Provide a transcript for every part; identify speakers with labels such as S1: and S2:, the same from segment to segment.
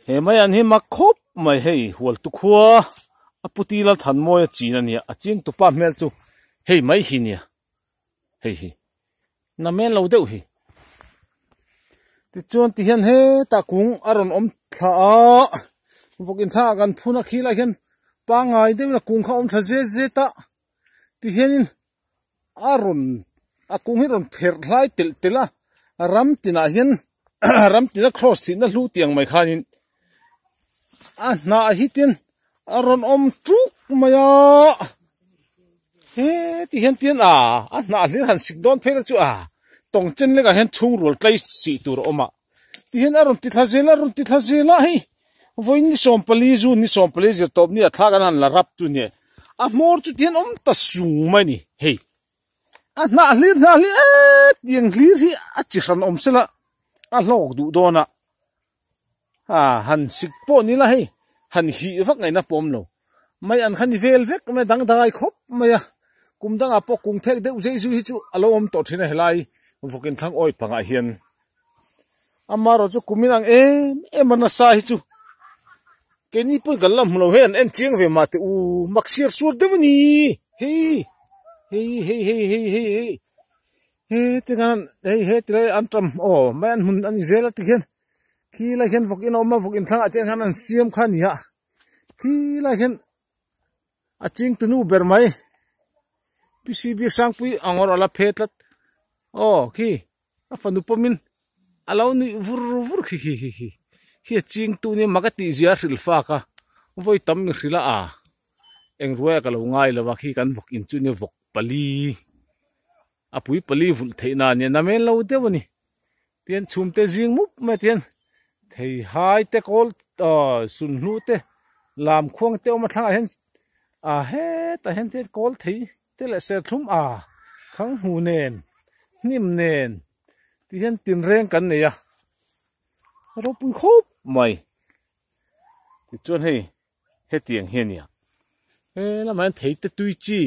S1: he mai an hi mak khop mai hei hual tu khua aputi la than moi chin ania aching tu pa mel chu hei mai hi nia hei hi na men lo deuh hi ti chuan ti hian he ta kung aron om thla a vokin tha kan phuna khila hian pa ngai deuh na kung kha om thla je ta ti hianin aron a kung hi ron pher hlai tela ram tina hian ram tina cross thi na hlu tiang mai khanin a na hi tin aron om truk maya he ti hian tin a na hlir han sik don phel chu a tong chen le ka hian chung rul tlai si tur oma ti hian aron ti thla zela hei voin ni sompali zu ni sompali je top ni a thla kan han la rap tu ni a mor chu tian om ta sung mai ni hei a na hlir tiang hlir hi a chi ran om sela a hlok du dona han sik po ni la hei han hi vak ngai na pom lo mai an khan vel vek me dang dai khop maya kum dang apo kung phek deuh jesu hi chu alo om to thina helai vokin thang oi panga hian amaro chu kuminang emana sa hi chu keni pu galam lo hen en chiang ve ma te u maksir sur devani hey te gan hey te antram man mun an zela te hian khi la hian vokin oma vokin thang ate han an siam khan ya khi la hian aching tunu ber mai pcb sang pui angor ala phetlat khi afanu pomin alo ni vur hi ching tu ni magati zia hril fa ka voi tam ni hrila eng ruwa ka lo ngai lo wa khi kan vok in chu ni vok pali apui pali vul theina ni na men lo dewani tian chum te jing mup ma tian thei hai te kol sun hnu te lam khuang te oma thang hen he ta hen te kol thei te le se thlum khang hu nen nim nen ti hen tin reng kan ne ya ro pui khop mai ti chuan he tiang hian ya la man thei te tui chi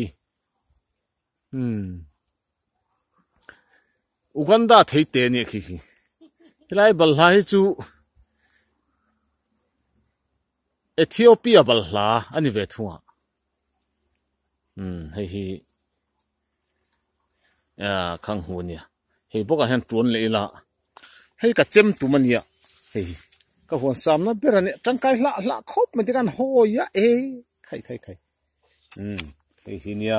S1: Uganda thei te ni khi hilai bal lai chu Ethiopia bal hla ani ve thunga hi khang hu nia hei boka han tuan le la hei ka chem tu mania hei ka hon sam na berani tangkai la khop me tikan ho ya khai hei hi nia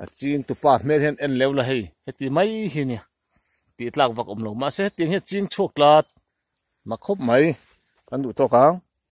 S1: a chin tu pa me hen en lew la hei heti mai hi nia ti tlak vak om lo ma se ting he ching choklat ma khop mai kan du to kang